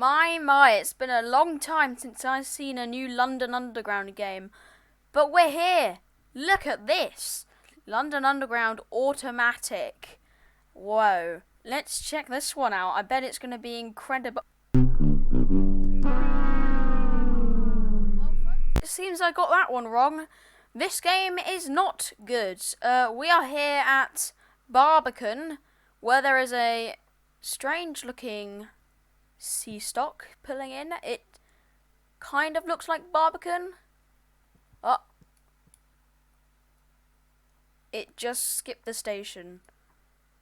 My, it's been a long time since I've seen a new London Underground game. But we're here. Look at this. London Underground Automatic. Whoa. Let's check this one out. I bet it's going to be incredible. It seems I got that one wrong. This game is not good. We are here at Barbican, where there is a strange looking sea stock pulling in. It kind of looks like Barbican. Oh. It just skipped the station.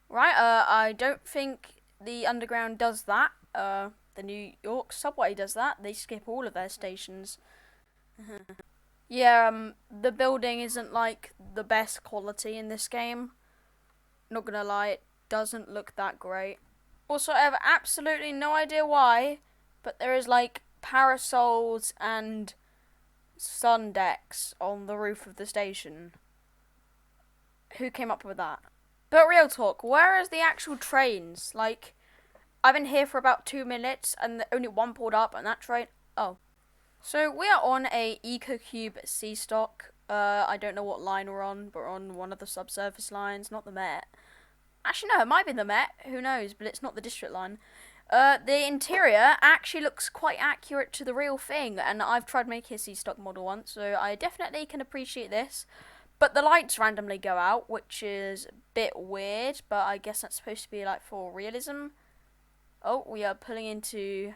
Right, I don't think the Underground does that. The New York subway does that. They skip all of their stations. Yeah, the building isn't like the best quality in this game. Not gonna lie, it doesn't look that great. Also, I have absolutely no idea why, but there is like parasols and sun decks on the roof of the station. Who came up with that? But real talk, where is the actual trains? Like, I've been here for about 2 minutes and only one pulled up, and that train. Oh. So we are on a EcoCube sea stock. I don't know what line we're on, but we're on one of the subsurface lines, not the Met. Actually, no, it might be the Met. Who knows? But it's not the district line. The interior actually looks quite accurate to the real thing, and I've tried making a sea stock model once, so I definitely can appreciate this. But the lights randomly go out, which is a bit weird, but I guess that's supposed to be like for realism. Oh, we are pulling into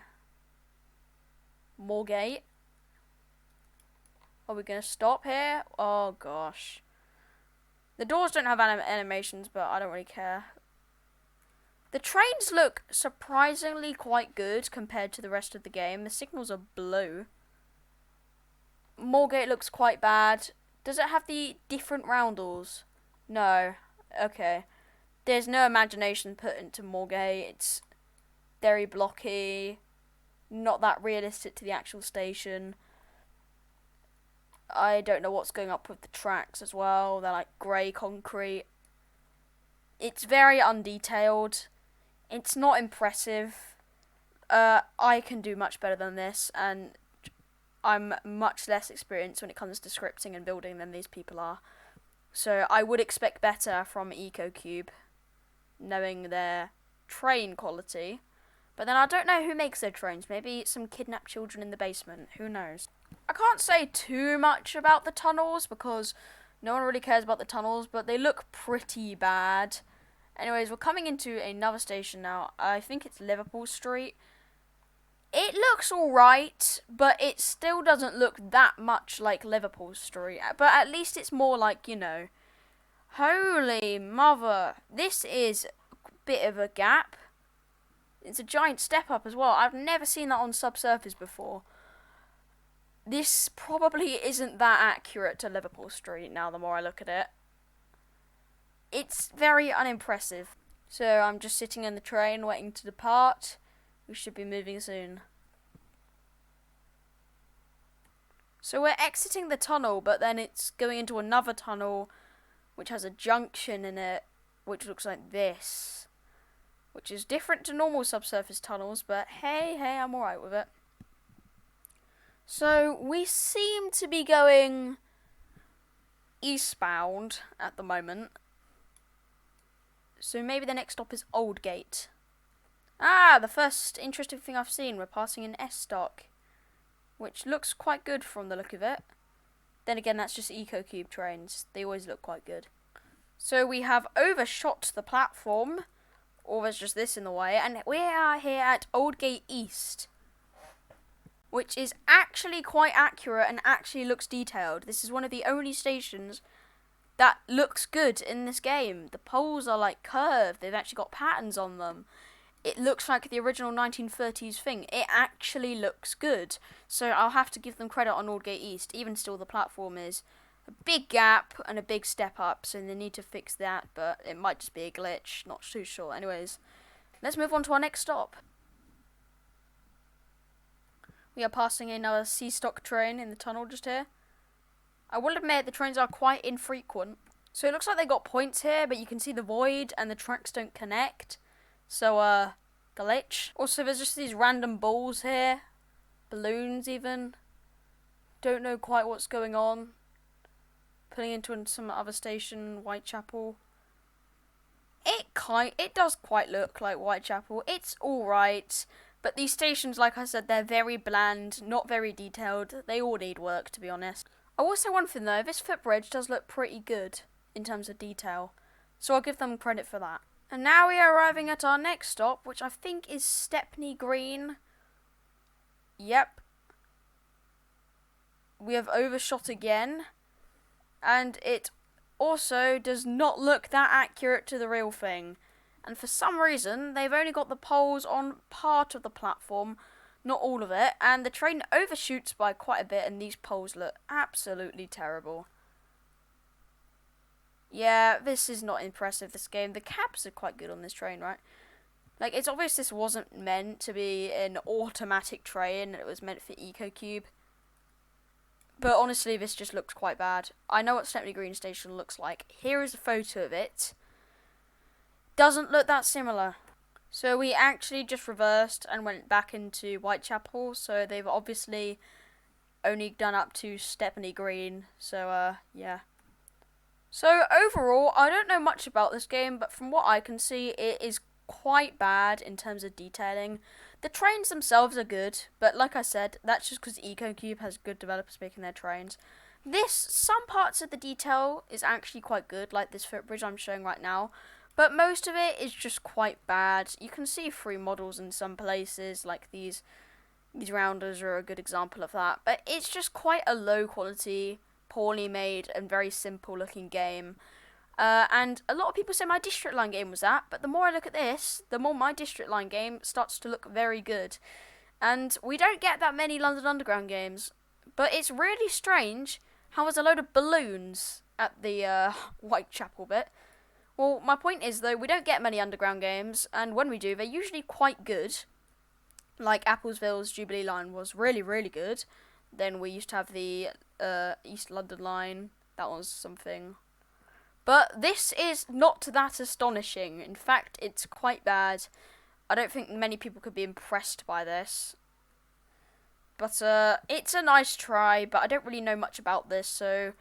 Moorgate. Are we going to stop here? Oh, gosh. The doors don't have animations, but I don't really care. The trains look surprisingly quite good compared to the rest of the game. The signals are blue. Moorgate looks quite bad. Does it have the different roundels? No. Okay. There's no imagination put into Moorgate. It's very blocky. Not that realistic to the actual station. I don't know what's going up with the tracks as well. They're like grey concrete. It's very undetailed. It's not impressive. I can do much better than this, and I'm much less experienced when it comes to scripting and building than these people are. So I would expect better from EcoCube, knowing their train quality. But then I don't know who makes their trains. Maybe some kidnapped children in the basement. Who knows? I can't say too much about the tunnels because no one really cares about the tunnels, but they look pretty bad. Anyways, we're coming into another station now. I think it's Liverpool Street. It looks alright, but it still doesn't look that much like Liverpool Street. But at least it's more like, you know. Holy mother. This is a bit of a gap. It's a giant step up as well. I've never seen that on subsurface before. This probably isn't that accurate to Liverpool Street now the more I look at it. It's very unimpressive. So I'm just sitting in the train waiting to depart. We should be moving soon. So we're exiting the tunnel, but then it's going into another tunnel which has a junction in it, which looks like this. Which is different to normal subsurface tunnels, but hey, I'm alright with it. So we seem to be going eastbound at the moment. So maybe the next stop is Aldgate. Ah, the first interesting thing I've seen. We're passing an S-stock, which looks quite good from the look of it. Then again, that's just EcoCube trains. They always look quite good. So we have overshot the platform, or there's just this in the way, and we are here at Aldgate East, which is actually quite accurate and actually looks detailed. This is one of the only stations that looks good in this game. The poles are like curved. They've actually got patterns on them. It looks like the original 1930s thing. It actually looks good. So I'll have to give them credit on Aldgate East. Even still, the platform is a big gap and a big step up, so they need to fix that, but it might just be a glitch. Not too sure. Anyways, let's move on to our next stop. We are passing another sea-stock train in the tunnel just here. I will admit the trains are quite infrequent. So it looks like they got points here, but you can see the void and the tracks don't connect. So, glitch. Also, there's just these random balls here. Balloons, even. Don't know quite what's going on. Putting into some other station, Whitechapel. It does quite look like Whitechapel. It's alright. But these stations, like I said, they're very bland, not very detailed. They all need work, to be honest. I will say one thing though, this footbridge does look pretty good in terms of detail. So I'll give them credit for that. And now we are arriving at our next stop, which I think is Stepney Green. Yep. We have overshot again. And it also does not look that accurate to the real thing. And for some reason, they've only got the poles on part of the platform, not all of it. And the train overshoots by quite a bit, and these poles look absolutely terrible. Yeah, this is not impressive, this game. The cabs are quite good on this train, right? Like, it's obvious this wasn't meant to be an automatic train. It was meant for EcoCube. But honestly, this just looks quite bad. I know what Stepney Green Station looks like. Here is a photo of it. Doesn't look that similar. So we actually just reversed and went back into Whitechapel. So they've obviously only done up to Stepney Green. So, yeah. So overall, I don't know much about this game, but from what I can see, it is quite bad in terms of detailing. The trains themselves are good, but like I said, that's just because EcoCube has good developers making their trains. Some parts of the detail is actually quite good, like this footbridge I'm showing right now, but most of it is just quite bad. You can see free models in some places, like these rounders are a good example of that, but it's just quite a low quality, poorly made, and very simple looking game. And a lot of people say my District Line game was that, but the more I look at this, the more my District Line game starts to look very good. And we don't get that many London Underground games, but it's really strange how there's a load of balloons at the Whitechapel bit. Well, my point is, though, we don't get many Underground games, and when we do, they're usually quite good. Like Applesville's Jubilee Line was really, really good. Then we used to have the East London Line. That was something. But this is not that astonishing. In fact, it's quite bad. I don't think many people could be impressed by this. But it's a nice try, but I don't really know much about this, so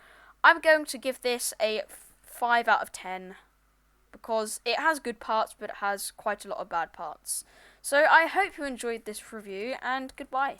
I'm going to give this a 5 out of 10. Because it has good parts, but it has quite a lot of bad parts. So I hope you enjoyed this review, and goodbye.